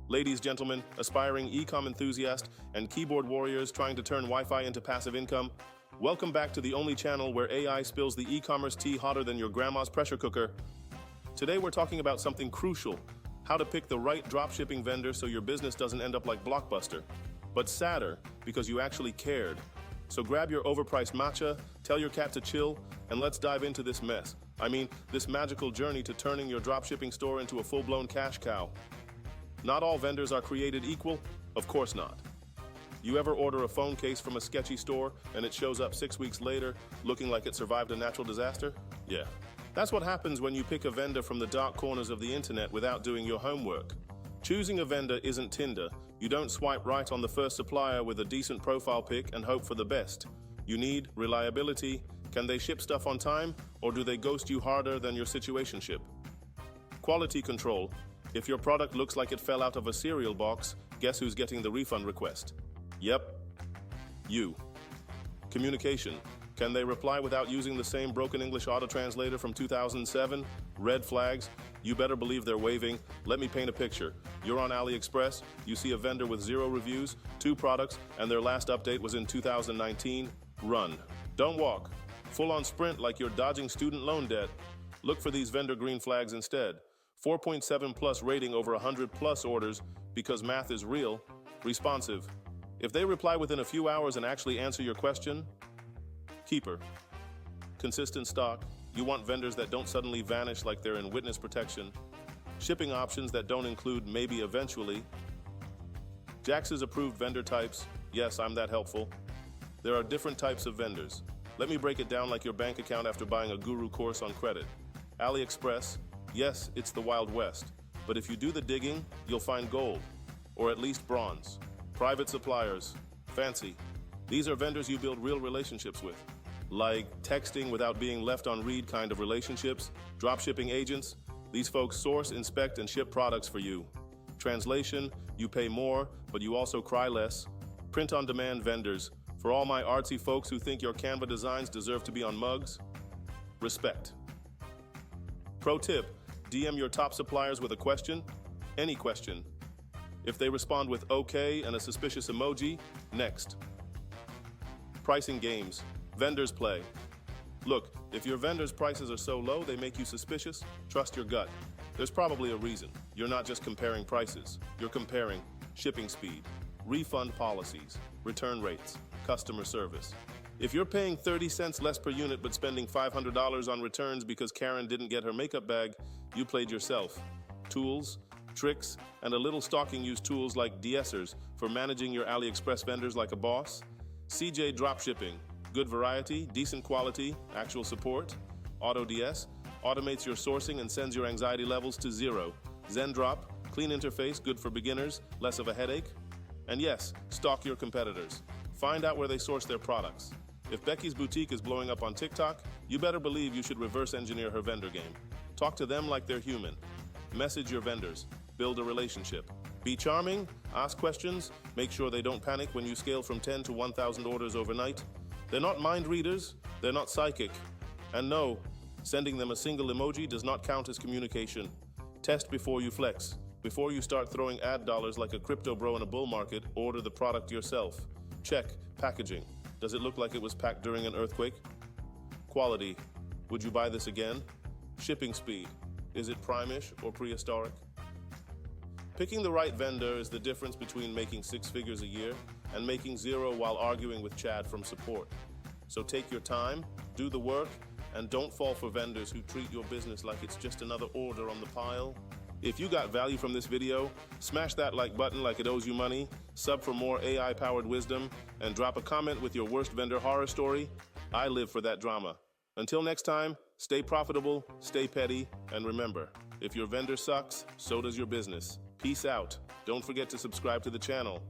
Ladies, gentlemen, aspiring e-com enthusiasts, and keyboard warriors trying to turn Wi-Fi into passive income, welcome back to the only channel where AI spills the e-commerce tea hotter than your grandma's pressure cooker. Today we're talking about something crucial, how to pick the right dropshipping vendor so your business doesn't end up like Blockbuster, but sadder because you actually cared. So grab your overpriced matcha, tell your cat to chill, and let's dive into this mess. This magical journey to turning your dropshipping store into a full-blown cash cow. Not all vendors are created equal, of course not. You ever order a phone case from a sketchy store and it shows up 6 weeks later looking like it survived a natural disaster? Yeah. That's what happens when you pick a vendor from the dark corners of the internet without doing your homework. Choosing a vendor isn't Tinder. You don't swipe right on the first supplier with a decent profile pic and hope for the best. You need reliability. Can they ship stuff on time, or do they ghost you harder than your situationship? Quality control. If your product looks like it fell out of a cereal box, guess who's getting the refund request? Yep, you. Communication. Can they reply without using the same broken English auto-translator from 2007? Red flags. You better believe they're waving. Let me paint a picture. You're on AliExpress, you see a vendor with 0 reviews, 2 products, and their last update was in 2019. Run. Don't walk. Full-on sprint like you're dodging student loan debt. Look for these vendor green flags instead. 4.7 plus rating over 100 plus orders because math is real. Responsive. If they reply within a few hours and actually answer your question, keeper. Consistent stock. You want vendors that don't suddenly vanish like they're in witness protection. Shipping options that don't include maybe eventually. Jax's approved vendor types. Yes, I'm that helpful. There are different types of vendors. Let me break it down like your bank account after buying a guru course on credit. AliExpress. Yes, it's the Wild West, but if you do the digging, you'll find gold, or at least bronze. Private suppliers, fancy. These are vendors you build real relationships with, like texting without being left on read kind of relationships. Dropshipping agents, these folks source, inspect, and ship products for you. Translation, you pay more, but you also cry less. Print-on-demand vendors, for all my artsy folks who think your Canva designs deserve to be on mugs. Respect. Pro tip, DM your top suppliers with a question, any question. If they respond with okay and a suspicious emoji, next. Pricing games, vendors play. Look, if your vendors' prices are so low they make you suspicious, trust your gut. There's probably a reason. You're not just comparing prices, you're comparing shipping speed, refund policies, return rates, customer service. If you're paying 30 cents less per unit but spending $500 on returns because Karen didn't get her makeup bag, you played yourself. Tools, tricks, and a little stalking use tools like de-essers for managing your AliExpress vendors like a boss. CJ Dropshipping, good variety, decent quality, actual support. AutoDS, automates your sourcing and sends your anxiety levels to 0. ZenDrop, clean interface, good for beginners, less of a headache. And yes, stalk your competitors. Find out where they source their products. If Becky's Boutique is blowing up on TikTok, you better believe you should reverse engineer her vendor game. Talk to them like they're human. Message your vendors. Build a relationship. Be charming, ask questions, make sure they don't panic when you scale from 10 to 1,000 orders overnight. They're not mind readers, they're not psychic. And no, sending them a single emoji does not count as communication. Test before you flex. Before you start throwing ad dollars like a crypto bro in a bull market, order the product yourself. Check. Packaging. Does it look like it was packed during an earthquake? Quality. Would you buy this again? Shipping speed. Is it prime-ish or prehistoric? Picking the right vendor is the difference between making 6 figures a year and making 0 while arguing with Chad from support. So take your time, do the work, and don't fall for vendors who treat your business like it's just another order on the pile. If you got value from this video, smash that like button like it owes you money, sub for more AI-powered wisdom, and drop a comment with your worst vendor horror story. I live for that drama. Until next time, stay profitable, stay petty, and remember, if your vendor sucks, so does your business. Peace out. Don't forget to subscribe to the channel.